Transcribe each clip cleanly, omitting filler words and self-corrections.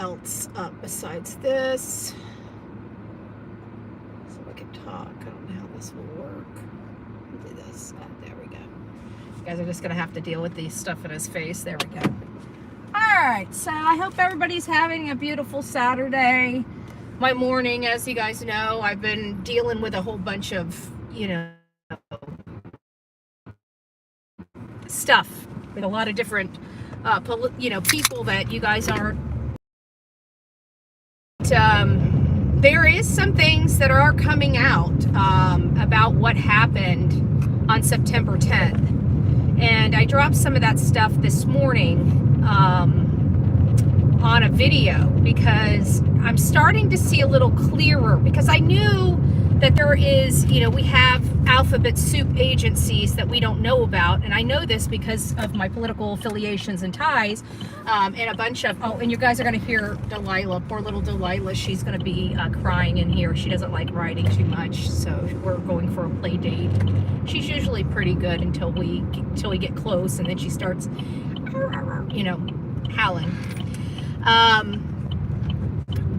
else up besides this. So I can talk. I don't know how this will work. Do this. There we go. You guys are just going to have to deal with these stuff in his face. There we go. All right. So I hope everybody's having a beautiful Saturday. My morning, as you guys know, I've been dealing with a whole bunch of, stuff with a lot of different, people that you guys aren't. There is some things that are coming out about what happened on September 10th. And I dropped some of that stuff this morning on a video because I'm starting to see a little clearer, because I knew that there is, we have alphabet soup agencies that we don't know about. And I know this because of my political affiliations and ties, and a bunch of, and you guys are going to hear Delilah, poor little Delilah. She's going to be crying in here. She doesn't like riding too much. So we're going for a play date. She's usually pretty good until we get close, and then she starts, howling.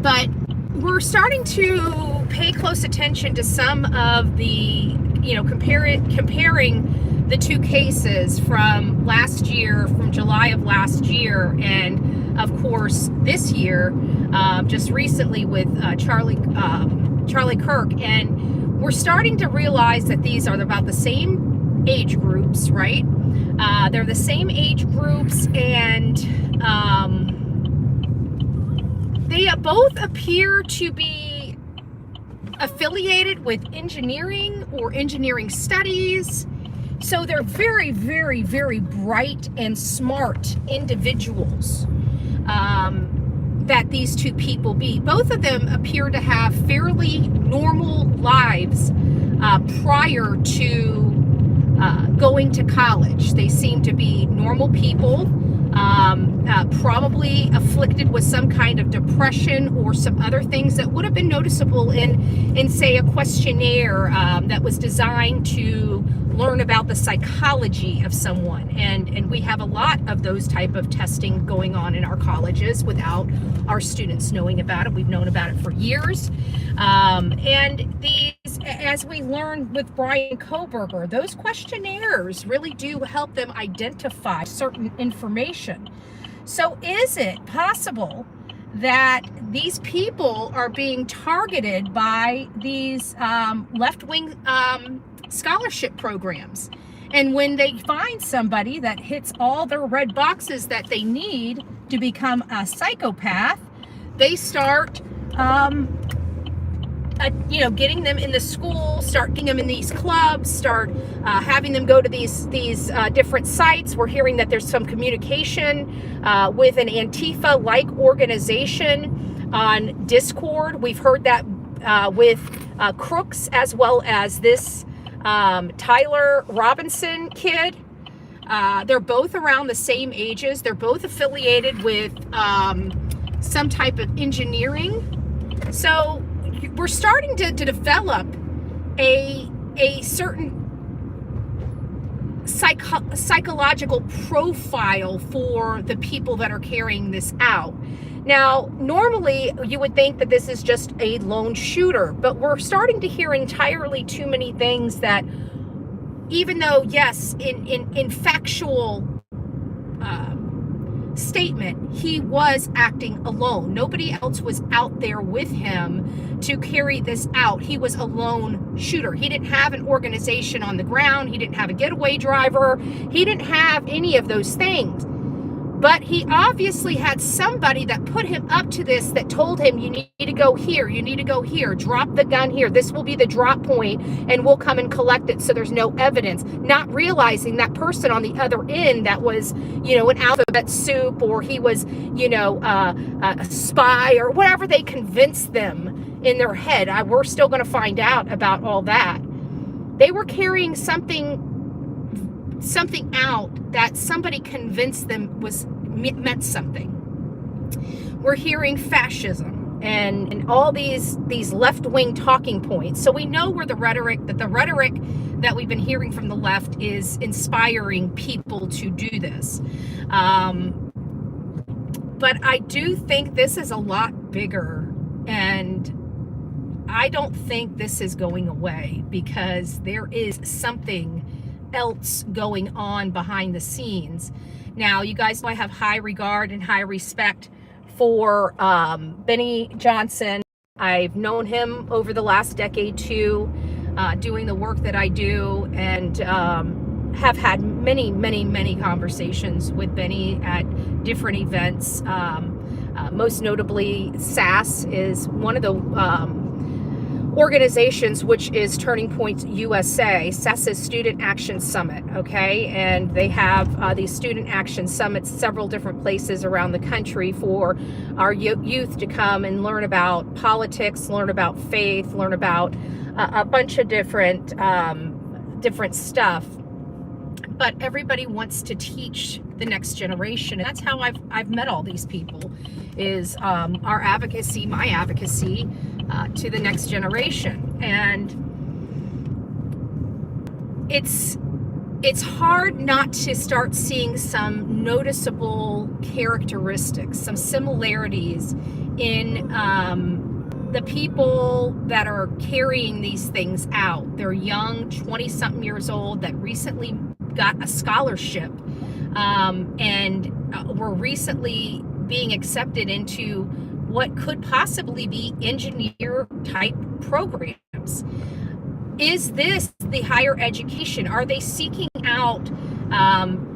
But we're starting to pay close attention to some of the, comparing the two cases from last year, from July of last year, and of course this year, just recently with Charlie Kirk. And we're starting to realize that these are about the same age groups, right? They're the same age groups, and they both appear to be affiliated with engineering or engineering studies. So they're very, very, very bright and smart individuals that these two people be. Both of them appear to have fairly normal lives prior to going to college. They seem to be normal people. Probably afflicted with some kind of depression or some other things that would have been noticeable in say, a questionnaire that was designed to learn about the psychology of someone. And we have a lot of those type of testing going on in our colleges without our students knowing about it. We've known about it for years. And these, as we learned with Brian Koberger, those questionnaires really do help them identify certain information. So is it possible that these people are being targeted by these left-wing scholarship programs? And when they find somebody that hits all their red boxes that they need to become a psychopath, they start getting them in the school, start getting them in these clubs, start having them go to these different sites. We're hearing that there's some communication with an Antifa-like organization on Discord. We've heard that with Crooks, as well as this Tyler Robinson kid. They're both around the same ages. They're both affiliated with some type of engineering. So we're starting to develop a certain psychological profile for the people that are carrying this out. Now, normally you would think that this is just a lone shooter, but we're starting to hear entirely too many things that, even though, yes, in factual statement, he was acting alone. Nobody else was out there with him to carry this out. He was a lone shooter. He didn't have an organization on the ground. He didn't have a getaway driver. He didn't have any of those things. But he obviously had somebody that put him up to this, that told him, you need to go here, you need to go here, drop the gun here, this will be the drop point, and we'll come and collect it so there's no evidence. Not realizing that person on the other end that was, an alphabet soup, or he was, a spy, or whatever they convinced them in their head. We're still going to find out about all that. They were carrying something out that somebody convinced them meant something. We're hearing fascism and all these left-wing talking points. So we know where the rhetoric that we've been hearing from the left is inspiring people to do this. But I do think this is a lot bigger, and I don't think this is going away, because there is something else going on behind the scenes. Now, you guys know I have high regard and high respect for Benny Johnson. I've known him over the last decade too, doing the work that I do, and have had many conversations with Benny at different events. Most notably, SAS is one of the organizations, which is Turning Point USA. SAS is Student Action Summit, okay? And they have these Student Action Summits several different places around the country for our youth to come and learn about politics, learn about faith, learn about a bunch of different stuff. But everybody wants to teach the next generation, and that's how I've met all these people, is our advocacy, my advocacy, to the next generation. And it's hard not to start seeing some noticeable characteristics, some similarities in the people that are carrying these things out. They're young, 20-something years old, that recently got a scholarship and were recently being accepted into what could possibly be engineer type programs. Is this the higher education? Are they seeking out,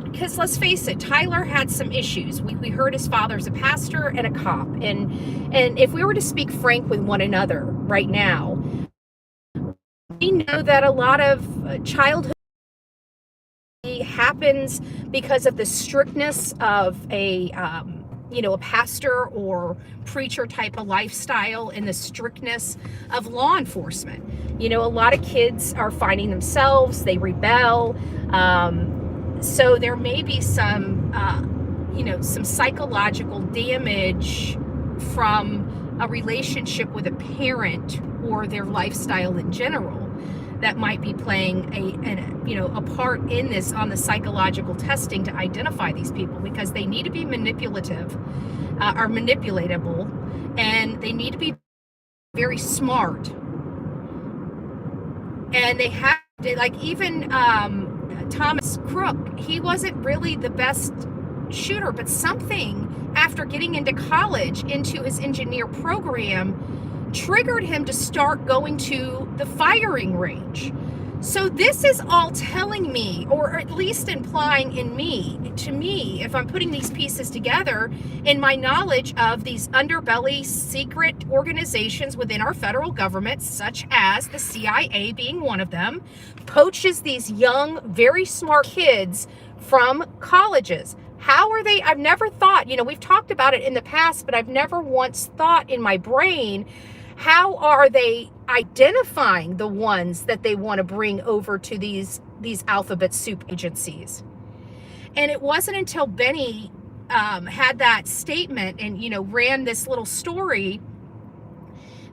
because let's face it, Tyler had some issues. We heard his father's a pastor and a cop, and if we were to speak frank with one another right now, we know that a lot of childhood happens because of the strictness of a pastor or preacher type of lifestyle, and the strictness of law enforcement. A lot of kids are finding themselves, they rebel. So there may be some psychological damage from a relationship with a parent or their lifestyle in general that might be playing a part in this, on the psychological testing, to identify these people, because they need to be manipulative, or manipulatable, and they need to be very smart. And they have to, like, even Thomas Crook, he wasn't really the best shooter, but something after getting into college, into his engineer program, triggered him to start going to the firing range. So this is all telling me, or at least implying to me, if I'm putting these pieces together, in my knowledge of these underbelly secret organizations within our federal government, such as the CIA being one of them, poaches these young, very smart kids from colleges. How are they? I've never thought, we've talked about it in the past, but I've never once thought in my brain, how are they identifying the ones that they want to bring over to these alphabet soup agencies? And it wasn't until Benny had that statement and, ran this little story,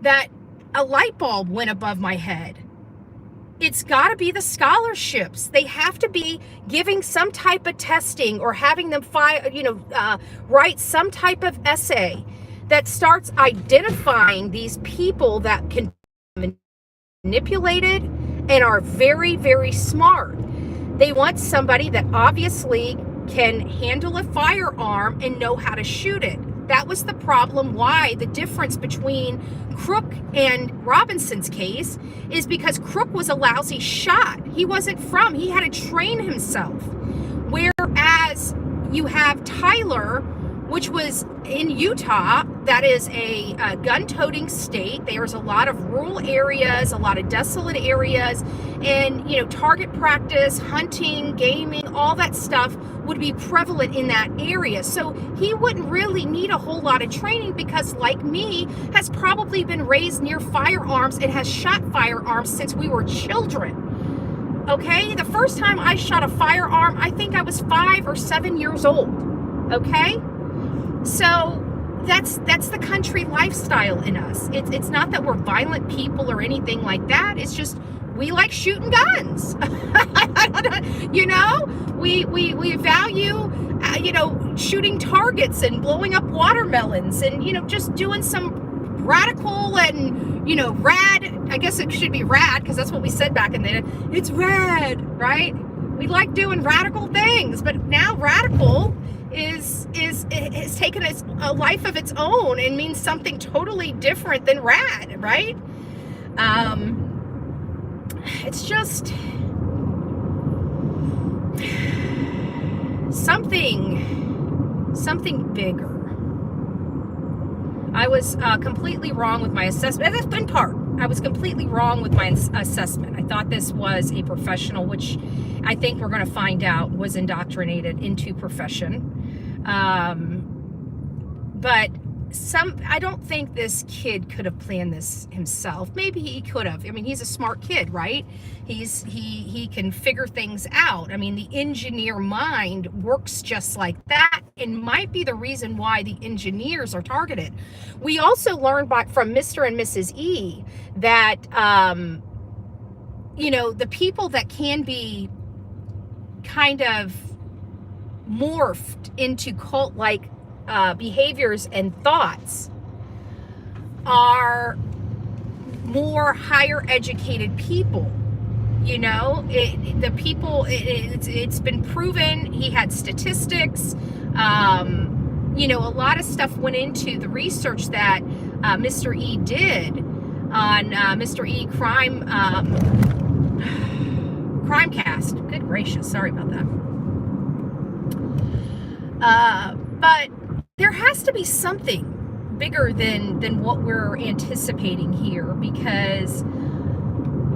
that a light bulb went above my head. It's got to be the scholarships. They have to be giving some type of testing, or having them write some type of essay that starts identifying these people that can be manipulated and are very, very smart. They want somebody that obviously can handle a firearm and know how to shoot it. That was the problem. Why the difference between Crook and Robinson's case is because Crook was a lousy shot. He had to train himself. Whereas you have Tyler, which was in Utah, that is a gun-toting state. There's a lot of rural areas, a lot of desolate areas, and target practice, hunting, gaming, all that stuff would be prevalent in that area. So he wouldn't really need a whole lot of training, because, like me, has probably been raised near firearms and has shot firearms since we were children. Okay? The first time I shot a firearm, I think I was 5 or 7 years old. Okay? So that's the country lifestyle in us. It's not that we're violent people or anything like that. It's just we like shooting guns. You know, we value, shooting targets and blowing up watermelons and, just doing some radical and, rad. I guess it should be rad because that's what we said back in the day. It's rad, right? We like doing radical things, but now radical is taken a life of its own and means something totally different than rad, right? It's just something bigger. I was completely wrong with my assessment. That's in part. I was completely wrong with my assessment. I thought this was a professional, which I think we're going to find out was indoctrinated into profession. But I don't think this kid could have planned this himself. Maybe he could have. I mean, he's a smart kid, right? He can figure things out. I mean, the engineer mind works just like that, and might be the reason why the engineers are targeted. We also learned from Mr. and Mrs. E that, the people that can be kind of morphed into cult-like behaviors and thoughts are more higher educated people. It's been proven. He had statistics. A lot of stuff went into the research that Mr. E did on Mr. E Crimecast. Good gracious, sorry about that. But there has to be something bigger than what we're anticipating here, because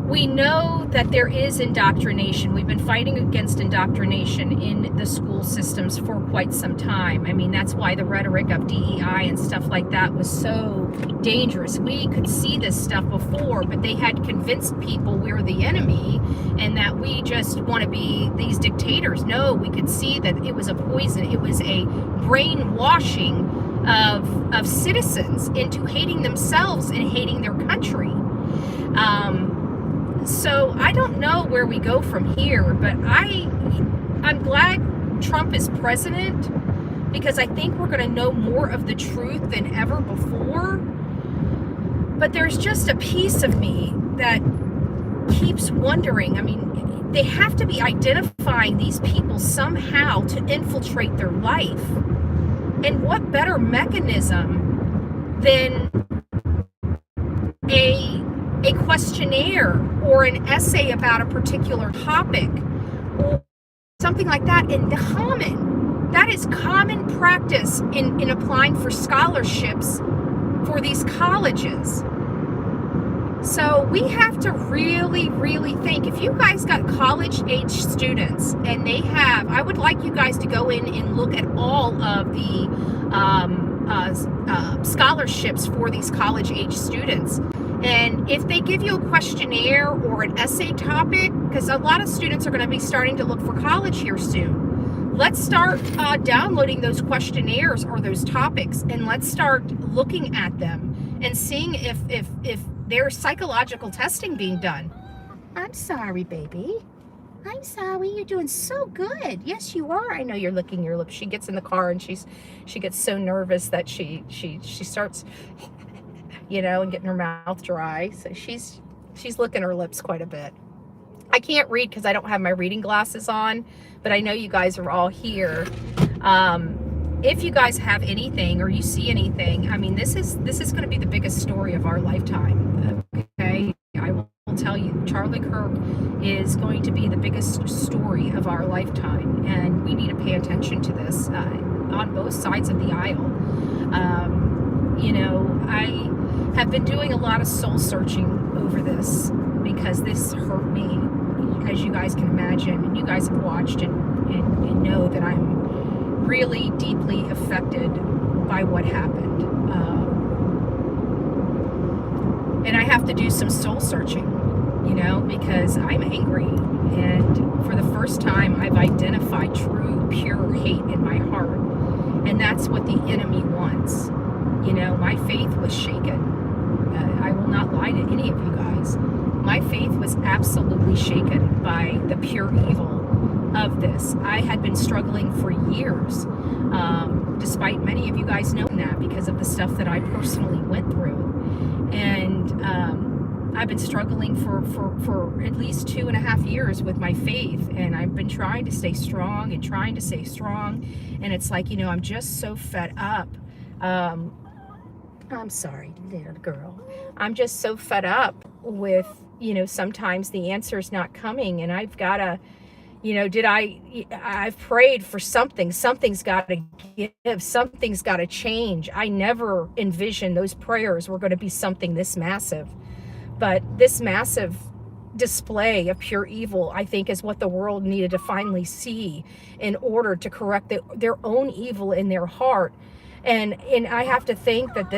we know that there is indoctrination. We've been fighting against indoctrination in the school systems for quite some time. I mean, that's why the rhetoric of DEI and stuff like that was so dangerous. We could see this stuff before, but they had convinced people we're the enemy and that we just want to be these dictators. No, we could see that it was a poison. It was a brainwashing of citizens into hating themselves and hating their country. So I don't know where we go from here, but I'm glad Trump is president, because I think we're going to know more of the truth than ever before. But there's just a piece of me that keeps wondering. I mean, they have to be identifying these people somehow to infiltrate their life. And what better mechanism than a questionnaire or an essay about a particular topic or something like that. And that is common practice in applying for scholarships for these colleges. So we have to really, really think. If you guys got college-age students and I would like you guys to go in and look at all of the scholarships for these college-age students. And if they give you a questionnaire or an essay topic, because a lot of students are going to be starting to look for college here soon, let's start downloading those questionnaires or those topics, and let's start looking at them and seeing if there's psychological testing being done. I'm sorry, baby. I'm sorry. You're doing so good. Yes, you are. I know you're licking your lips. She gets in the car and she gets so nervous that she starts, and getting her mouth dry. So she's licking her lips quite a bit. I can't read because I don't have my reading glasses on, but I know you guys are all here. If you guys have anything or you see anything, I mean, this is going to be the biggest story of our lifetime. Okay, I will tell you, Charlie Kirk is going to be the biggest story of our lifetime, and we need to pay attention to this on both sides of the aisle. I have been doing a lot of soul searching over this because this hurt me, as you guys can imagine, and you guys have watched and know that I'm really deeply affected by what happened. And I have to do some soul searching, because I'm angry. And for the first time, I've identified true, pure hate in my heart. And that's what the enemy wants. My faith was shaken. I will not lie to any of you guys. My faith was absolutely shaken by the pure evil of this. I had been struggling for years, despite many of you guys knowing that, because of the stuff that I personally went through. And I've been struggling for at least 2.5 years with my faith, and I've been trying to stay strong and trying to stay strong. And it's like, you know, I'm just so fed up. I'm sorry, little girl. I'm just so fed up with, you know, sometimes the answer's not coming, and I've got to, you know, I've prayed for something. Something's got to give. Something's got to change. I never envisioned those prayers were going to be something this massive. But this massive display of pure evil, I think, is what the world needed to finally see in order to correct their own evil in their heart. And I have to think that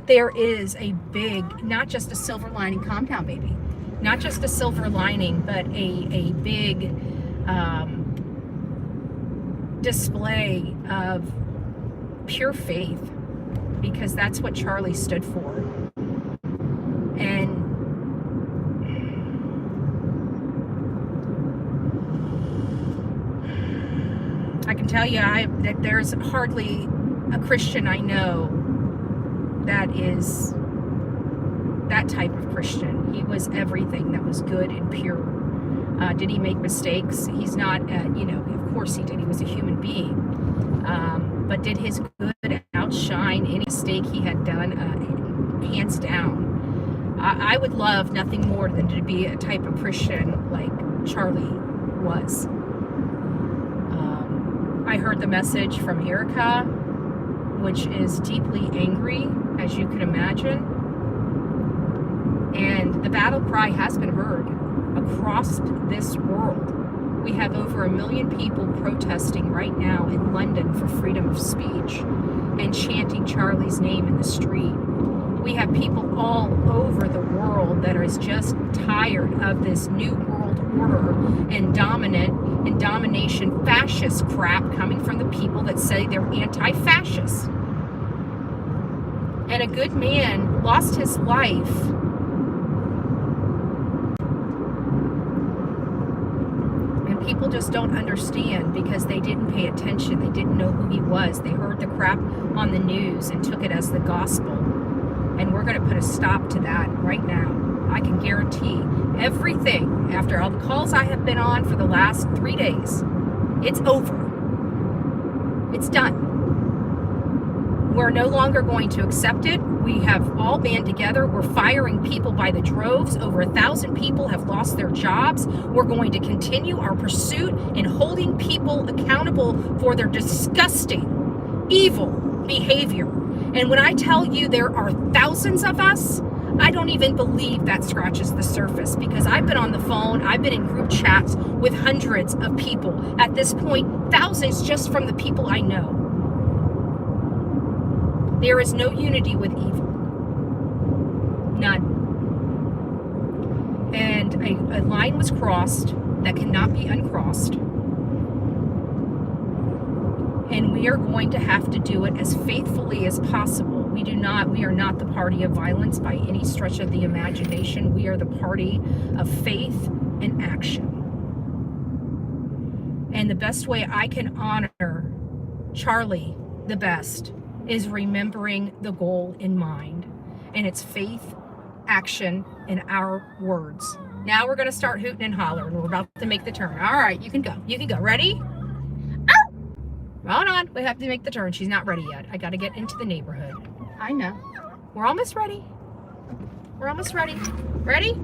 there is a big, not just a silver lining, compound baby, not just a silver lining, but a big display of pure faith, because that's what Charlie stood for. And I can tell you that there's hardly a Christian I know that is that type of Christian. He was everything that was good and pure. Did he make mistakes? He's not, you know, of course he did. He was a human being. But did his good outshine any mistake he had done? Hands down. I would love nothing more than to be a type of Christian like Charlie was. I heard the message from Erica, which is deeply angry, as you can imagine. And the battle cry has been heard across this world. We have over 1 million people protesting right now in London for freedom of speech and chanting Charlie's name in the street. We have people all over the world that are just tired of this new world order and domination fascist crap coming from the people that say they're anti-fascist. And a good man lost his life and people just don't understand because they didn't pay attention. They didn't know who he was. They heard the crap on the news and took it as the gospel. And we're going to put a stop to that right now. I can guarantee everything, after all the calls I have been on for the last 3 days, it's over. It's done. We're no longer going to accept it. We have all band together. We're firing people by the droves. Over 1,000 people have lost their jobs. We're going to continue our pursuit in holding people accountable for their disgusting, evil behavior. And when I tell you there are thousands of us, I don't even believe that scratches the surface, because I've been on the phone, I've been in group chats with hundreds of people. At this point, thousands just from the people I know. There is no unity with evil. None. And a line was crossed that cannot be uncrossed. And we are going to have to do it as faithfully as possible. We are not the party of violence by any stretch of the imagination. We are the party of faith and action. And the best way I can honor Charlie the best is remembering the goal in mind. And it's faith, action, and our words. Now we're going to start hooting and hollering. We're about to make the turn. All right, you can go. You can go. Ready? Hold on, we have to make the turn. She's not ready yet. I got to get into the neighborhood. I know. We're almost ready. We're almost ready. Ready? Ow,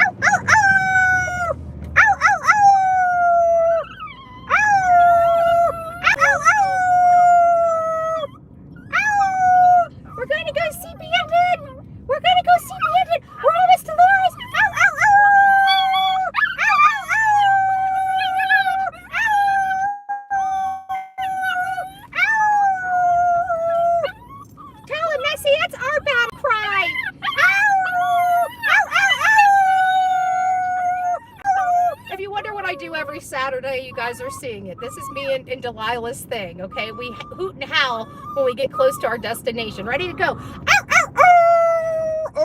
ow, ow! Ow, ow, ow! Ow! Ow, ow, ow! Ow! We're going to go see Bandit! We're going to go see Bandit! We're almost to Laura's! Ow, ow, ow! Saturday, you guys are seeing it. This is me and Delilah's thing, okay? We hoot and howl when we get close to our destination. Ready to go. Ow, ow, ow!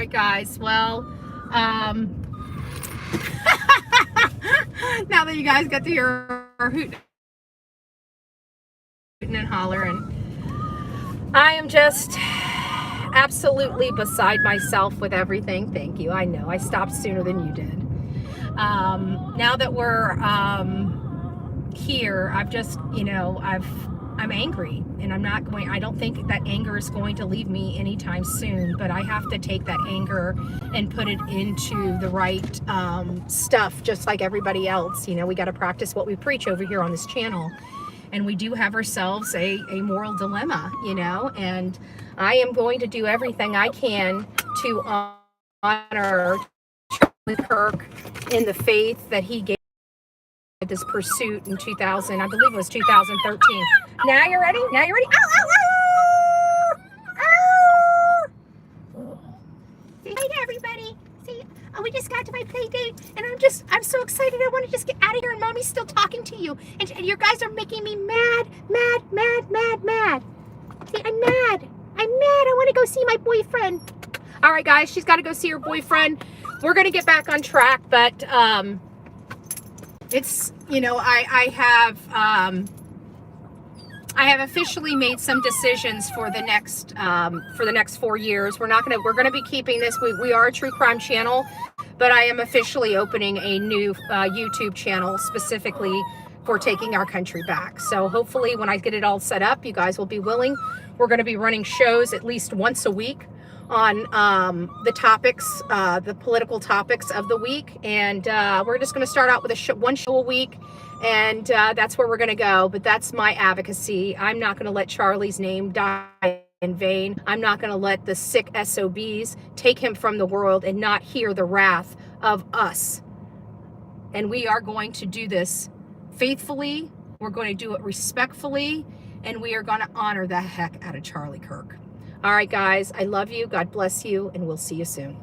right, guys. Well, now that you guys got to hear our hooting and hollering, I am just absolutely beside myself with everything. Thank you. I know I stopped sooner than you did. Now that we're here, I've just, I'm angry, and I don't think that anger is going to leave me anytime soon, but I have to take that anger and put it into the right stuff, just like everybody else. We got to practice what we preach over here on this channel. And we do have ourselves a moral dilemma, and I am going to do everything I can to honor Charlie Kirk in the faith that he gave this pursuit in 2000, I believe it was 2013. Now you're ready? Now you're ready? Ow, ow, ow, ow. Say hi to everybody. Say, oh, we just got to my play date, and I'm so excited. I want to just get out of here, and Mommy's still talking to you, and you guys are making me mad. See, I'm mad. I want to go see my boyfriend. All right, guys, she's got to go see her boyfriend. We're going to get back on track, but it's, I have officially made some decisions for the next 4 years. We're going to be keeping this. We are a true crime channel, but I am officially opening a new YouTube channel specifically for taking our country back. So hopefully when I get it all set up, you guys will be willing. We're going to be running shows at least once a week on the topics, the political topics of the week. And we're just going to start out with one show a week. And that's where we're going to go. But that's my advocacy. I'm not going to let Charlie's name die in vain. I'm not going to let the sick SOBs take him from the world and not hear the wrath of us. And we are going to do this faithfully. We're going to do it respectfully. And we are going to honor the heck out of Charlie Kirk. All right, guys, I love you. God bless you. And we'll see you soon.